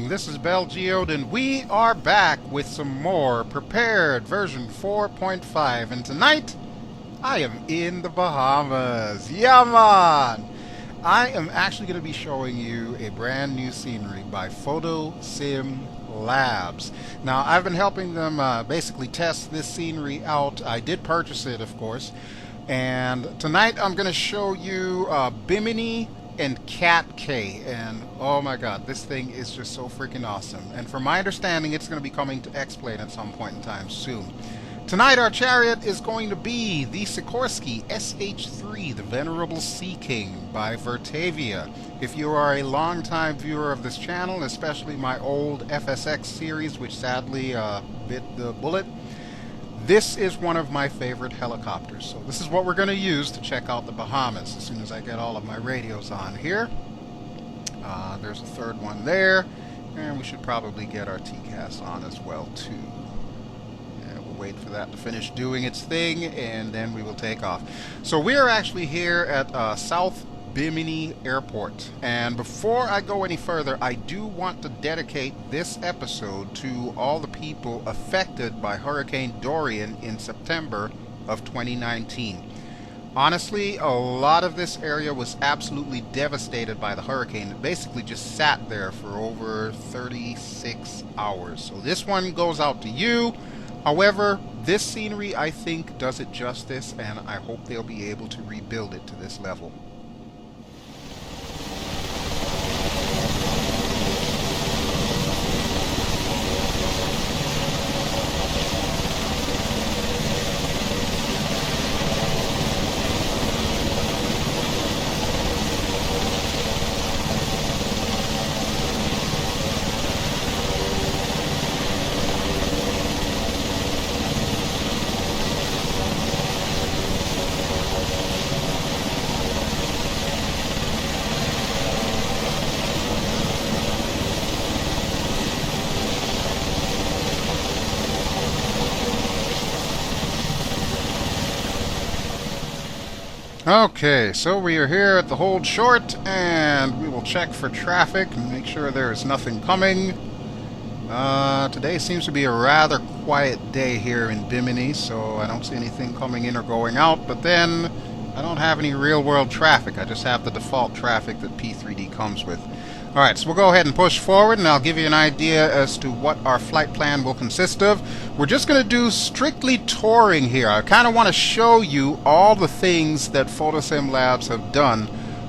morning, this is BelGeode, and we are back with some more prepared version 4.5, and tonight I am in the Bahamas. Yeah, man! I am actually going to be showing you a brand new scenery by PhotoSim Labs. Now, I've been helping them basically test this scenery out. I did purchase it, of course, and tonight I'm going to show you Bimini and Cat Cay, and oh my god, this thing is just so freaking awesome. And from my understanding, it's going to be coming to X-Plane at some point in time soon. Tonight our chariot is going to be the Sikorsky SH3, the Venerable Sea King by Virtavia. If you are a long-time viewer of this channel, especially my old FSX series, which sadly bit the bullet, this is one of my favorite helicopters. So this is what we're going to use to check out the Bahamas as soon as I get all of my radios on here. There's a third one there, and we should probably get our TCAS on as well too. And we'll wait for that to finish doing its thing, and then we will take off. So we are actually here at South Bimini Airport, and before I go any further, I do want to dedicate this episode to all the people affected by Hurricane Dorian in September of 2019. Honestly, a lot of this area was absolutely devastated by the hurricane. It basically just sat there for over 36 hours. So this one goes out to you. However, this scenery, I think, does it justice, and I hope they'll be able to rebuild it to this level. Okay, so we are here at the hold short, and we will check for traffic and make sure there is nothing coming. Today seems to be a rather quiet day here in Bimini, so I don't see anything coming in or going out, but then I don't have any real-world traffic. I just have the default traffic that P3D comes with. Alright, so we'll go ahead and push forward, and I'll give you an idea as to what our flight plan will consist of. We're just going to do strictly touring here. I kind of want to show you all the things that PhotoSim Labs have done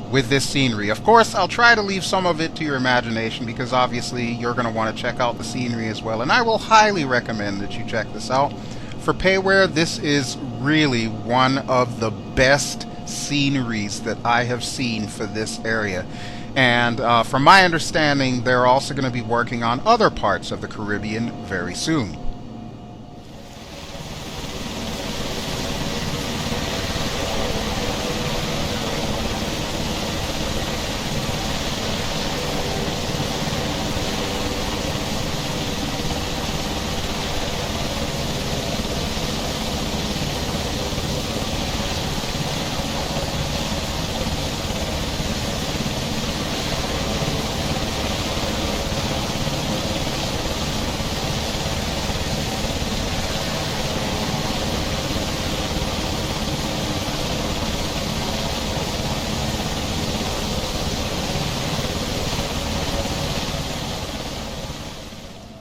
with this scenery. Of course, I'll try to leave some of it to your imagination, because obviously you're going to want to check out the scenery as well, and I will highly recommend that you check this out. For PAYWARE, this is really one of the best sceneries that I have seen for this area. And from my understanding, they're also going to be working on other parts of the Caribbean very soon.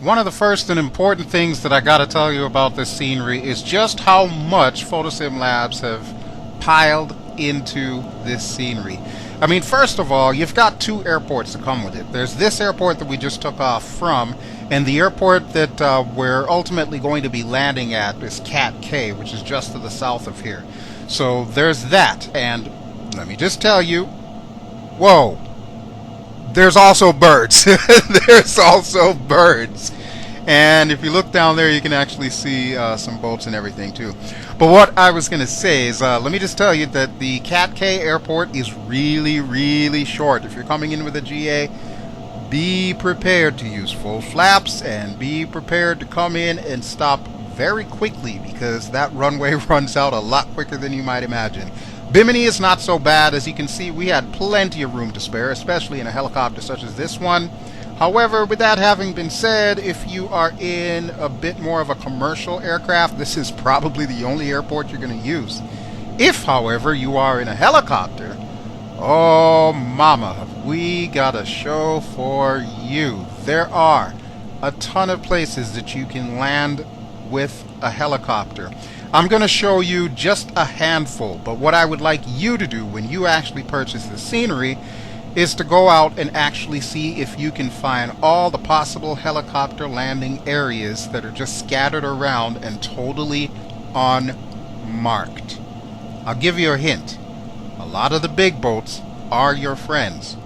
One of the first and important things that I got to tell you about this scenery is just how much PhotoSim Labs have piled into this scenery. I mean, first of all, you've got two airports that come with it. There's this airport that we just took off from, and the airport that we're ultimately going to be landing at is Cat Cay, which is just to the south of here. So there's that, and let me just tell you, whoa, there's also birds. There's also birds. And if you look down there, you can actually see some boats and everything too. But what I was going to say is, let me just tell you that the Cat Cay airport is really, really short. If you're coming in with a GA, be prepared to use full flaps and be prepared to come in and stop very quickly, because that runway runs out a lot quicker than you might imagine. Bimini is not so bad. As you can see, we had plenty of room to spare, especially in a helicopter such as this one. However, with that having been said, if you are in a bit more of a commercial aircraft, this is probably the only airport you're going to use. If, however, you are in a helicopter, oh mama, have we got a show for you. There are a ton of places that you can land with a helicopter. I'm going to show you just a handful, but what I would like you to do when you actually purchase the scenery is to go out and actually see if you can find all the possible helicopter landing areas that are just scattered around and totally unmarked. I'll give you a hint. A lot of the big boats are your friends.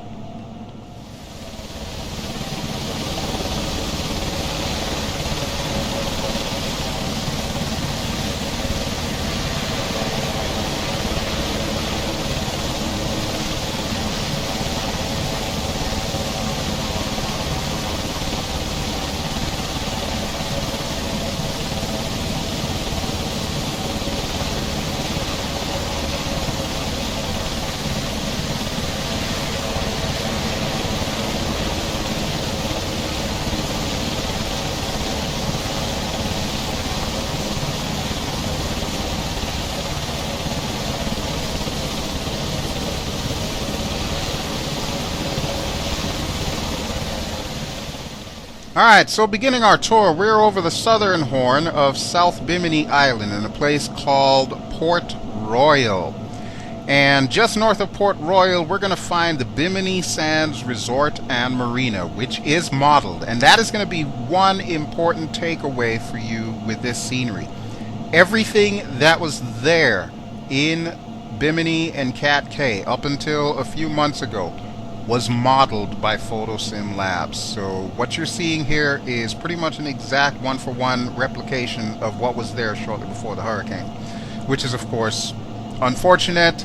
Alright, so beginning our tour, we're over the southern horn of South Bimini Island in a place called Port Royal. And just north of Port Royal, we're going to find the Bimini Sands Resort and Marina, which is modeled. And that is going to be one important takeaway for you with this scenery. Everything that was there in Bimini and Cat Cay up until a few months ago was modeled by PhotoSim Labs. So what you're seeing here is pretty much an exact one-for-one replication of what was there shortly before the hurricane, which is of course unfortunate,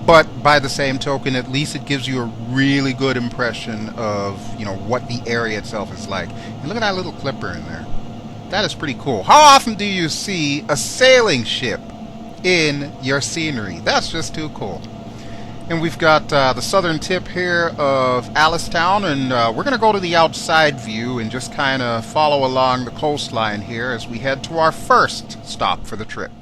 but by the same token at least it gives you a really good impression of, you know, what the area itself is like. And look at that little clipper in there. That is pretty cool. How often do you see a sailing ship in your scenery? That's just too cool. And we've got the southern tip here of Alistown, and we're going to go to the outside view and just kind of follow along the coastline here as we head to our first stop for the trip.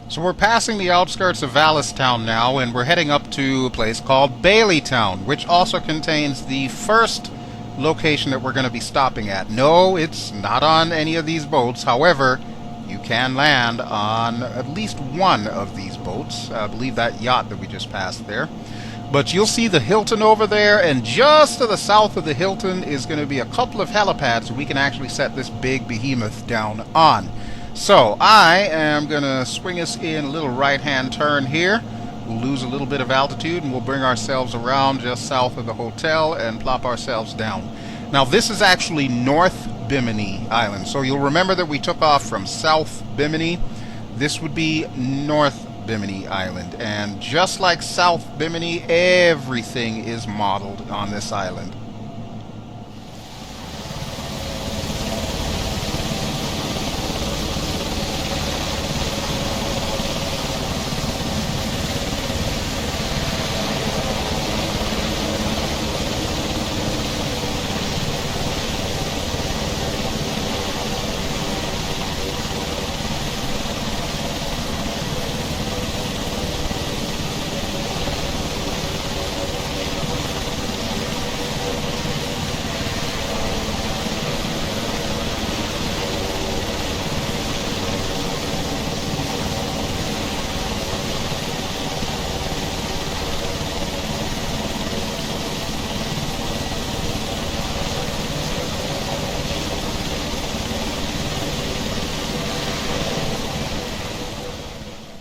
So we're passing the outskirts of Alistown now, and we're heading up to a place called Baileytown, which also contains the first location that we're going to be stopping at. No, it's not on any of these boats. However, you can land on at least one of these boats. I believe that yacht that we just passed there. But you'll see the Hilton over there, and just to the south of the Hilton is going to be a couple of helipads we can actually set this big behemoth down on. So I am going to swing us in a little right-hand turn here. We'll lose a little bit of altitude and we'll bring ourselves around just south of the hotel and plop ourselves down. Now this is actually North Bimini Island. So you'll remember that we took off from South Bimini. This would be North Bimini Island. And just like South Bimini, everything is modeled on this island.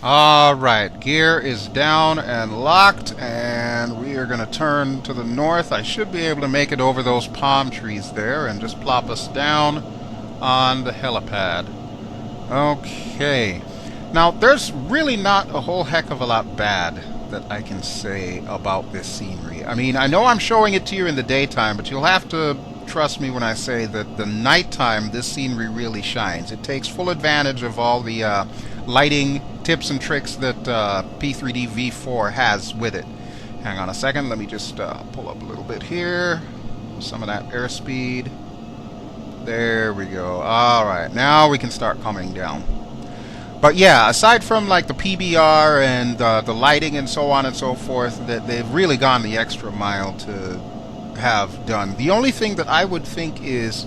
Alright, gear is down and locked, and we are going to turn to the north. I should be able to make it over those palm trees there and just plop us down on the helipad. Okay, Now, there's really not a whole heck of a lot bad that I can say about this scenery. I mean, I know I'm showing it to you in the daytime, but you'll have to trust me when I say that the nighttime this scenery really shines. It takes full advantage of all the lighting tips and tricks that P3D V4 has with it. Hang on a second, let me just pull up a little bit here. Some of that airspeed. There we go. Alright, now we can start coming down. But yeah, aside from like the PBR and the lighting and so on and so forth, that they've really gone the extra mile to have done. The only thing that I would think is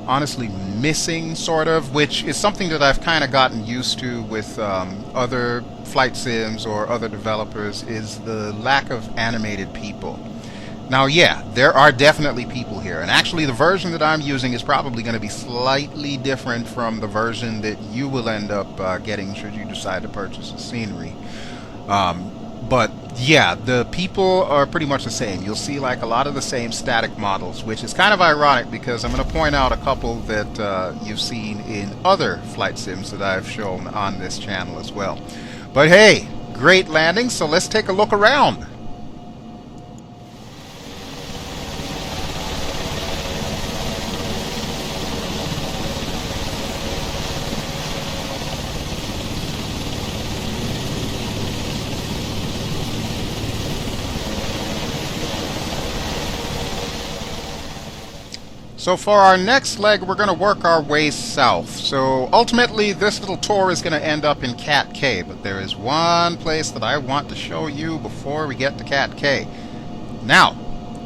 honestly missing, sort of, which is something that I've kind of gotten used to with other flight sims or other developers, is the lack of animated people. Now, yeah, there are definitely people here, and actually the version that I'm using is probably going to be slightly different from the version that you will end up getting should you decide to purchase the scenery. But yeah, the people are pretty much the same. You'll see like a lot of the same static models, which is kind of ironic because I'm going to point out a couple that you've seen in other flight sims that I've shown on this channel as well. But hey, great landing, so let's take a look around. So for our next leg, we're going to work our way south. So ultimately, this little tour is going to end up in Cat Cay, but there is one place that I want to show you before we get to Cat Cay. Now,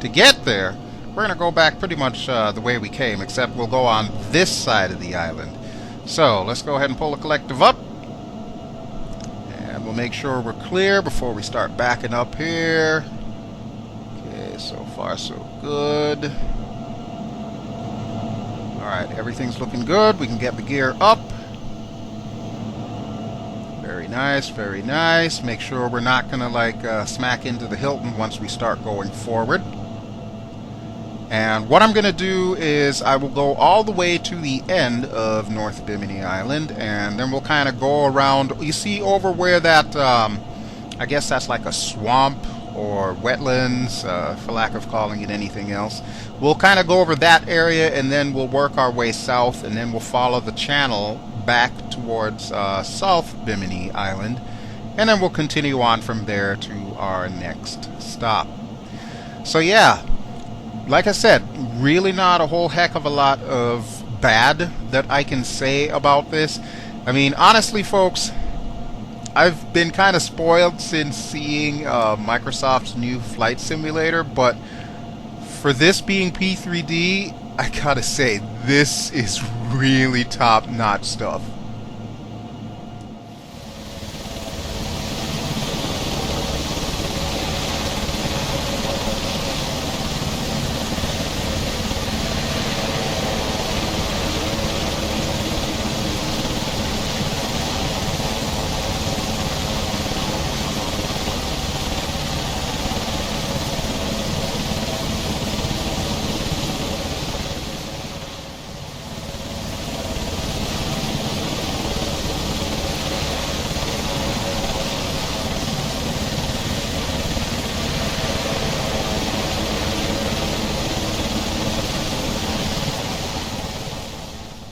to get there, we're going to go back pretty much the way we came, except we'll go on this side of the island. So let's go ahead and pull the collective up. And we'll make sure we're clear before we start backing up here. Okay, so far so good. Alright, everything's looking good. We can get the gear up. Very nice, very nice. Make sure we're not going to like smack into the Hilton once we start going forward. And what I'm going to do is I will go all the way to the end of North Bimini Island, and then we'll kind of go around. You see over where that, I guess that's like a swamp or wetlands, for lack of calling it anything else. We'll kind of go over that area, and then we'll work our way south, and then we'll follow the channel back towards South Bimini Island, and then we'll continue on from there to our next stop. So yeah, like I said, really not a whole heck of a lot of bad that I can say about this. I mean, honestly, folks, I've been kind of spoiled since seeing Microsoft's new flight simulator, but for this being P3D, I gotta say, this is really top-notch stuff.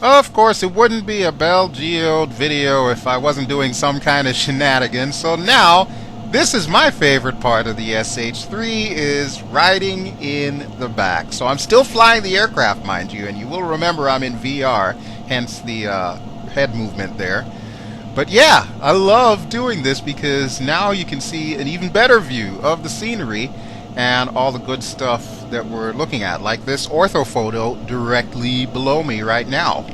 Of course, it wouldn't be a BelGeode video if I wasn't doing some kind of shenanigans. So now, this is my favorite part of the SH3, is riding in the back. So I'm still flying the aircraft, mind you, and you will remember I'm in VR, hence the head movement there. But yeah, I love doing this because now you can see an even better view of the scenery and all the good stuff that we're looking at, like this ortho photo directly below me right now.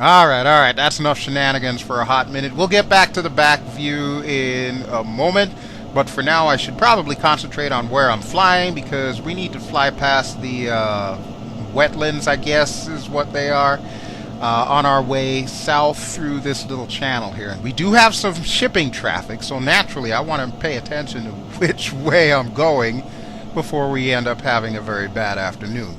Alright, that's enough shenanigans for a hot minute. We'll get back to the back view in a moment, but for now I should probably concentrate on where I'm flying, because we need to fly past the wetlands, I guess is what they are, on our way south through this little channel here. We do have some shipping traffic, so naturally I want to pay attention to which way I'm going before we end up having a very bad afternoon.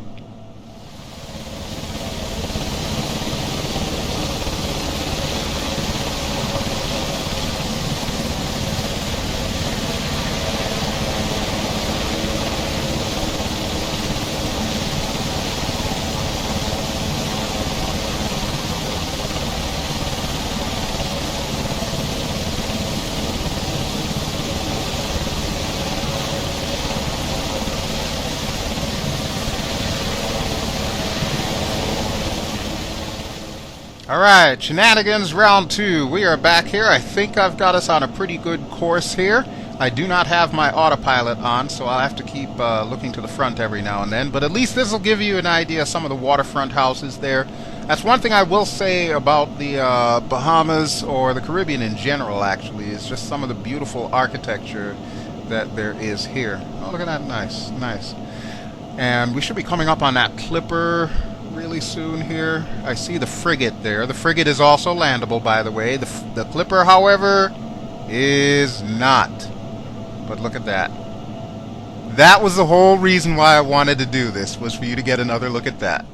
Alright, Shenanigans Round 2. We are back here. I think I've got us on a pretty good course here. I do not have my autopilot on, so I'll have to keep looking to the front every now and then. But at least this will give you an idea of some of the waterfront houses there. That's one thing I will say about the Bahamas, or the Caribbean in general, actually, is just some of the beautiful architecture that there is here. Oh, look at that. Nice, nice. And we should be coming up on that clipper really soon here. I see the frigate there. The frigate is also landable, by the way. The clipper, however, is not. But look at that. That was the whole reason why I wanted to do this, was for you to get another look at that.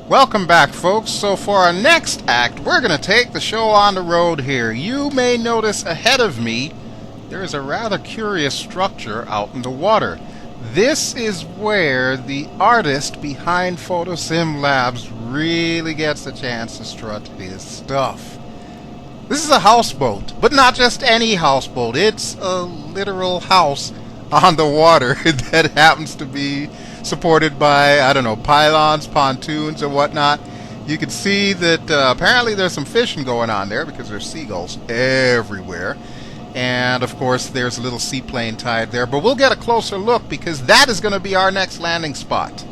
Welcome back, folks. So for our next act, we're going to take the show on the road here. You may notice ahead of me, there is a rather curious structure out in the water. This is where the artist behind PhotoSim Labs really gets a chance to strut his stuff. This is a houseboat, but not just any houseboat. It's a literal house on the water that happens to be supported by, I don't know, pylons, pontoons, and whatnot. You can see that apparently there's some fishing going on there because there's seagulls everywhere. And, of course, there's a little seaplane tied there. But we'll get a closer look because that is going to be our next landing spot.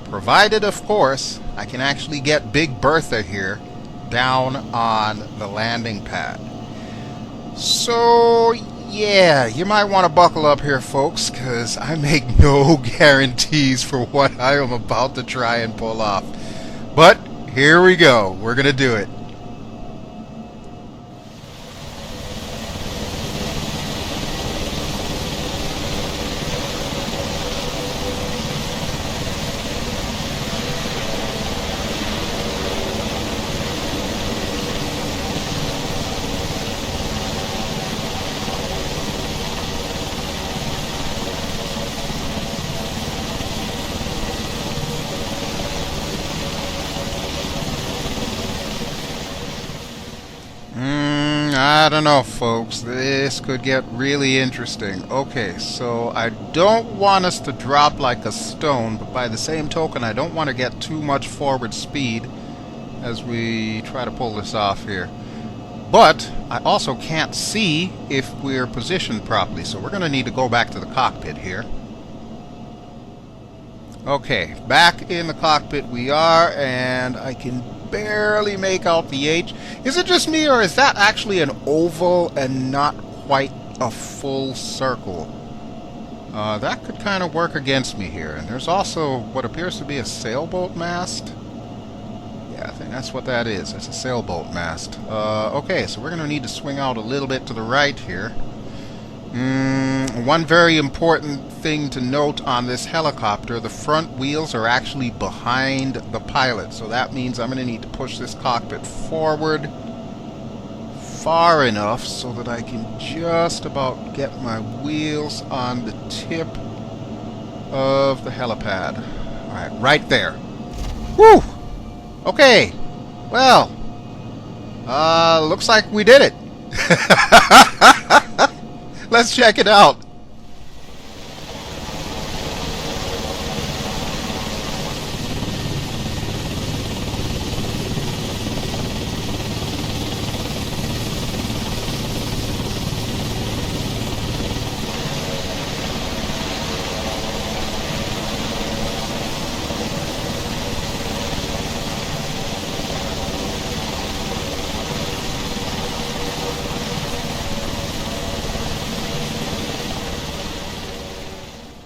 Provided, of course, I can actually get Big Bertha here down on the landing pad. So, yeah, you might want to buckle up here, folks, because I make no guarantees for what I am about to try and pull off. But here we go. We're going to do it. I don't know, folks. This could get really interesting. Okay, so I don't want us to drop like a stone, but by the same token, I don't want to get too much forward speed as we try to pull this off here. But I also can't see if we're positioned properly, so we're going to need to go back to the cockpit here. Okay, back in the cockpit we are, and I can barely make out the H. Is it just me, or is that actually an oval and not quite a full circle? That could kind of work against me here. And there's also what appears to be a sailboat mast. Yeah, I think that's what that is. It's a sailboat mast. Okay, so we're going to need to swing out a little bit to the right here. One very important thing to note on this helicopter, the front wheels are actually behind the pilot, so that means I'm going to need to push this cockpit forward far enough so that I can just about get my wheels on the tip of the helipad. Alright, right there. Whew! Okay, well, looks like we did it. Let's check it out.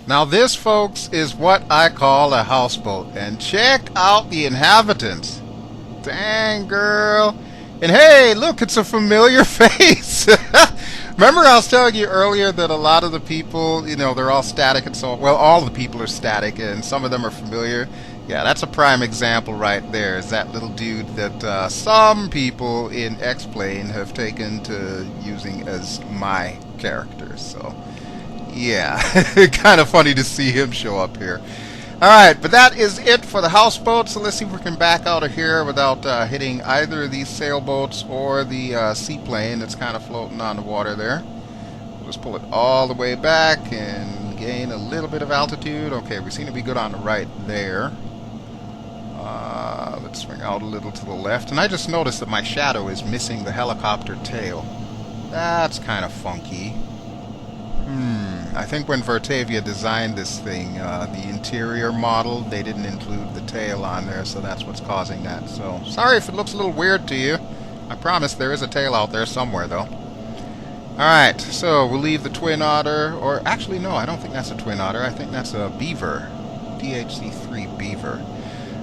Now this, folks, is what I call a houseboat. And check out the inhabitants. Dang, girl. And hey, look, it's a familiar face. Remember I was telling you earlier that a lot of the people, you know, they're all static and so, well, all the people are static and some of them are familiar. Yeah, that's a prime example right there. Is that little dude that some people in X-Plane have taken to using as my character. So, yeah, kind of funny to see him show up here. Alright, but that is it for the houseboat, so let's see if we can back out of here without hitting either of these sailboats or the seaplane that's kind of floating on the water there. We'll just pull it all the way back and gain a little bit of altitude. Okay, we seem to be good on the right there. Let's swing out a little to the left. And I just noticed that my shadow is missing the helicopter tail. That's kind of funky. I think when Virtavia designed this thing, the interior model, they didn't include the tail on there, so that's what's causing that. So, sorry if it looks a little weird to you. I promise there is a tail out there somewhere, though. Alright, so we'll leave the twin otter, or actually, no, I don't think that's a twin otter. I think that's a beaver. DHC3 beaver.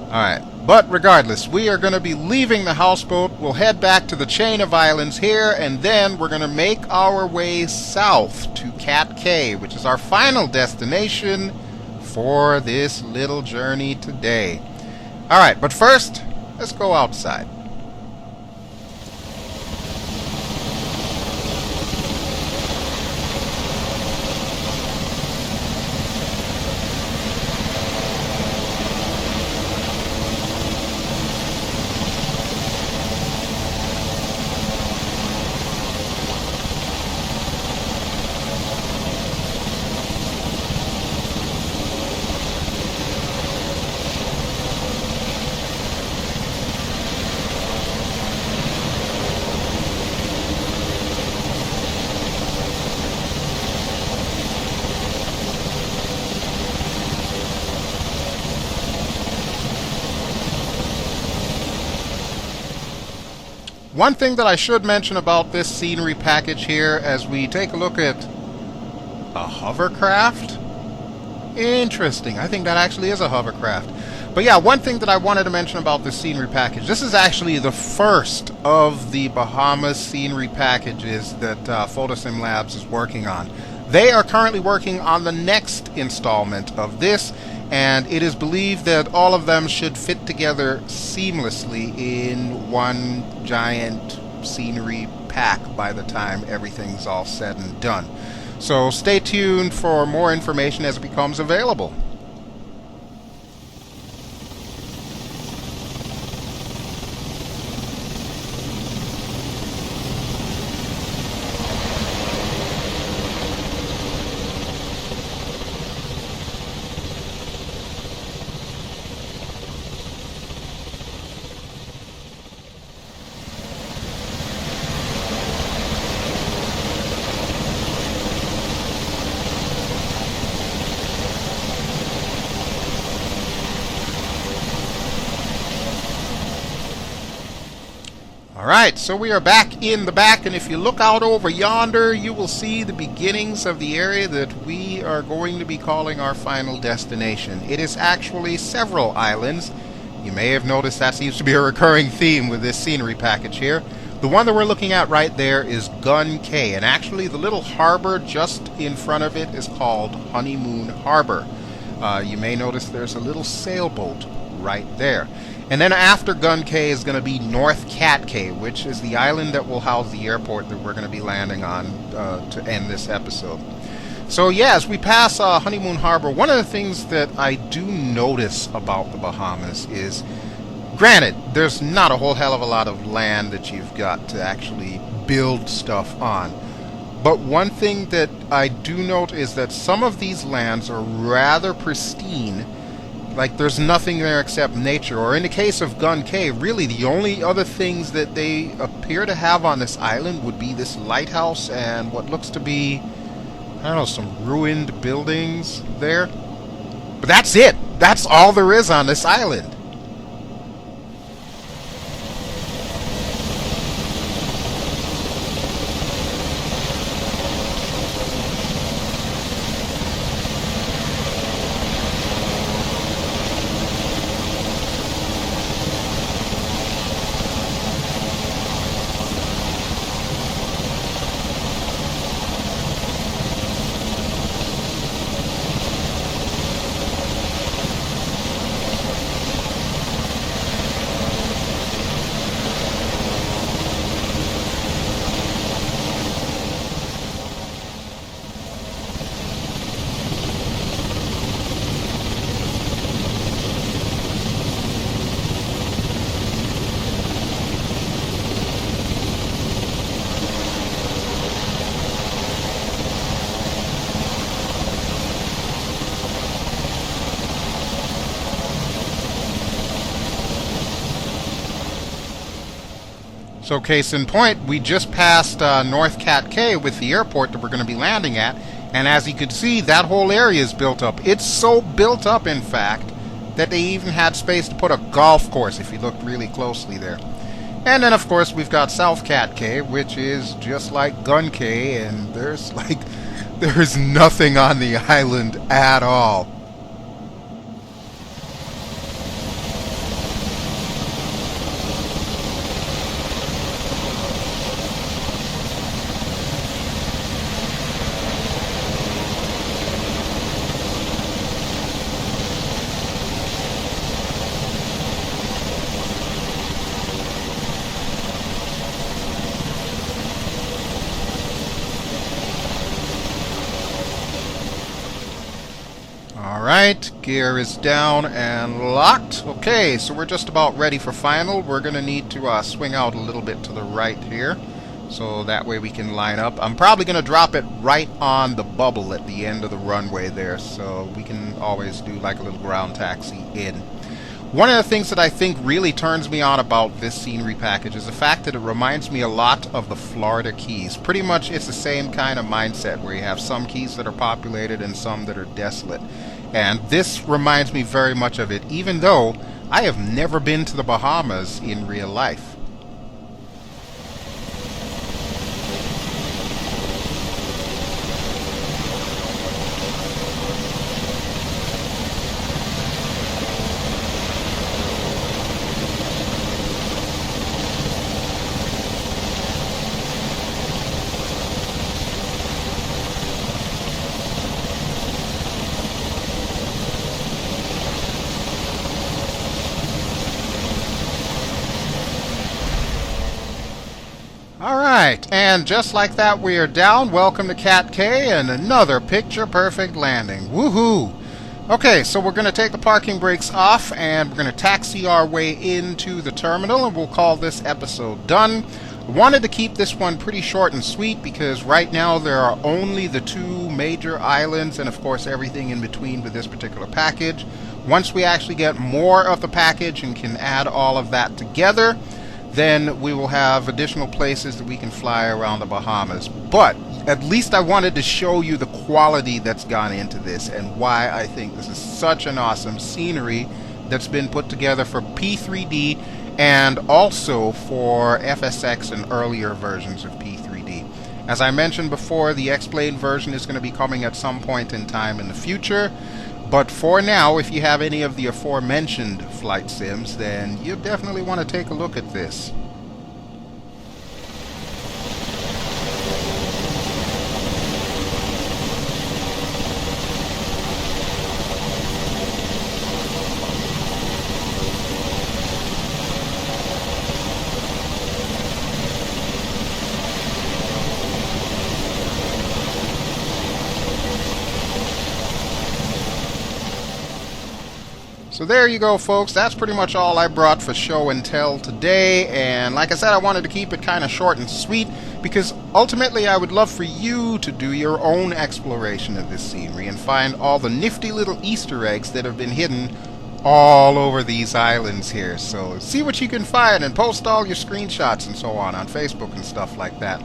Alright, but regardless, we are going to be leaving the houseboat. We'll head back to the chain of islands here, and then we're going to make our way south to Cat Cay, which is our final destination for this little journey today. Alright, but first, let's go outside. One thing that I should mention about this scenery package here, as we take a look at a hovercraft. Interesting. I think that actually is a hovercraft. But yeah, one thing that I wanted to mention about this scenery package, this is actually the first of the Bahamas scenery packages that PhotoSim Labs is working on. They are currently working on the next installment of this, and it is believed that all of them should fit together seamlessly in one giant scenery pack by the time everything's all said and done. So stay tuned for more information as it becomes available. Alright, so we are back in the back, and if you look out over yonder, you will see the beginnings of the area that we are going to be calling our final destination. It is actually several islands. You may have noticed that seems to be a recurring theme with this scenery package here. The one that we're looking at right there is Gun Cay, and actually the little harbor just in front of it is called Honeymoon Harbor. You may notice there's a little sailboat right there. And then after Gun Cay is going to be North Cat Cay, which is the island that will house the airport that we're going to be landing on to end this episode. So yeah, as we pass Honeymoon Harbor, one of the things that I do notice about the Bahamas is, granted, there's not a whole hell of a lot of land that you've got to actually build stuff on. But one thing that I do note is that some of these lands are rather pristine. Like, there's nothing there except nature. Or in the case of Gun Cay, really the only other things that they appear to have on this island would be this lighthouse and what looks to be, I don't know, some ruined buildings there. But that's it. That's all there is on this island. So case in point, we just passed North Cat Cay with the airport that we're going to be landing at, and as you can see, that whole area is built up. It's so built up, in fact, that they even had space to put a golf course if you looked really closely there. And then, of course, we've got South Cat Cay, which is just like Gun Cay, and there's nothing on the island at all. Alright, gear is down and locked. Okay, so we're just about ready for final. We're going to need to swing out a little bit to the right here, so that way we can line up. I'm probably going to drop it right on the bubble at the end of the runway there, so we can always do like a little ground taxi in. One of the things that I think really turns me on about this scenery package is the fact that it reminds me a lot of the Florida Keys. Pretty much it's the same kind of mindset where you have some keys that are populated and some that are desolate. And this reminds me very much of it, even though I have never been to the Bahamas in real life. Alright, and just like that we are down. Welcome to Cat Cay and another picture-perfect landing. Woohoo! Okay, so we're going to take the parking brakes off and we're going to taxi our way into the terminal, and we'll call this episode done. I wanted to keep this one pretty short and sweet because right now there are only the two major islands and of course everything in between with this particular package. Once we actually get more of the package and can add all of that together, then we will have additional places that we can fly around the Bahamas. But at least I wanted to show you the quality that's gone into this and why I think this is such an awesome scenery that's been put together for P3D and also for FSX and earlier versions of P3D. As I mentioned before, the explained version is going to be coming at some point in time in the future. But for now, if you have any of the aforementioned flight sims, then you definitely want to take a look at this. So there you go, folks. That's pretty much all I brought for show and tell today. And like I said, I wanted to keep it kind of short and sweet because ultimately I would love for you to do your own exploration of this scenery and find all the nifty little Easter eggs that have been hidden all over these islands here. So see what you can find and post all your screenshots and so on Facebook and stuff like that.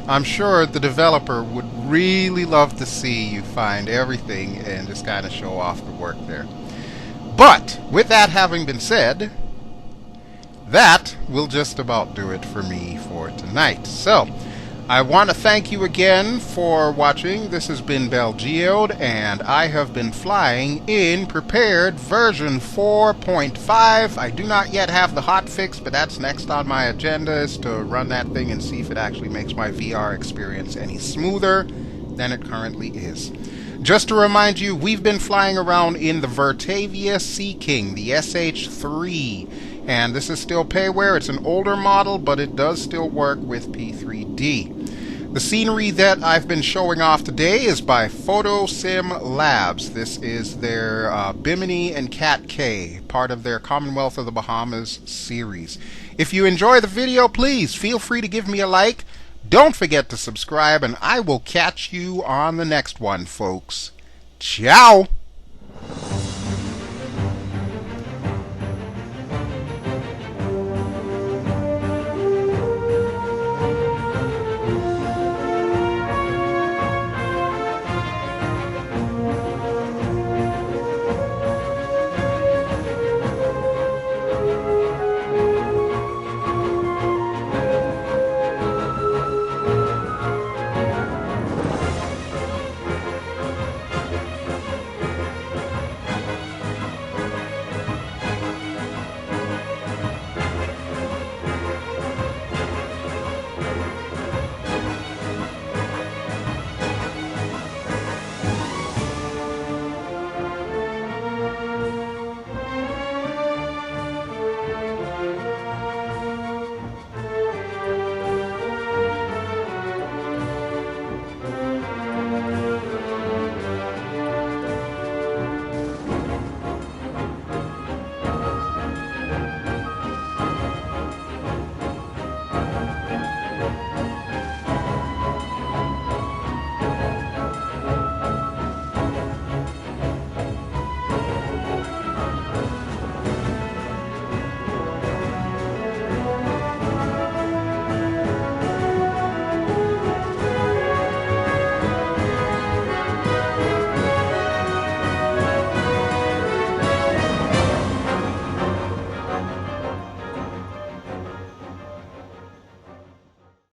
I'm sure the developer would really love to see you find everything and just kind of show off the work there. But, with that having been said, that will just about do it for me for tonight. So, I want to thank you again for watching. This has been BelGeode, and I have been flying in prepared version 4.5. I do not yet have the hotfix, but that's next on my agenda, is to run that thing and see if it actually makes my VR experience any smoother than it currently is. Just to remind you, we've been flying around in the Virtavia Sea King, the SH3, and this is still PAYWARE. It's an older model, but it does still work with P3D. The scenery that I've been showing off today is by PhotoSim Labs. This is their Bimini and Cat Cay, part of their Commonwealth of the Bahamas series. If you enjoy the video, please feel free to give me a like. Don't forget to subscribe, and I will catch you on the next one, folks. Ciao!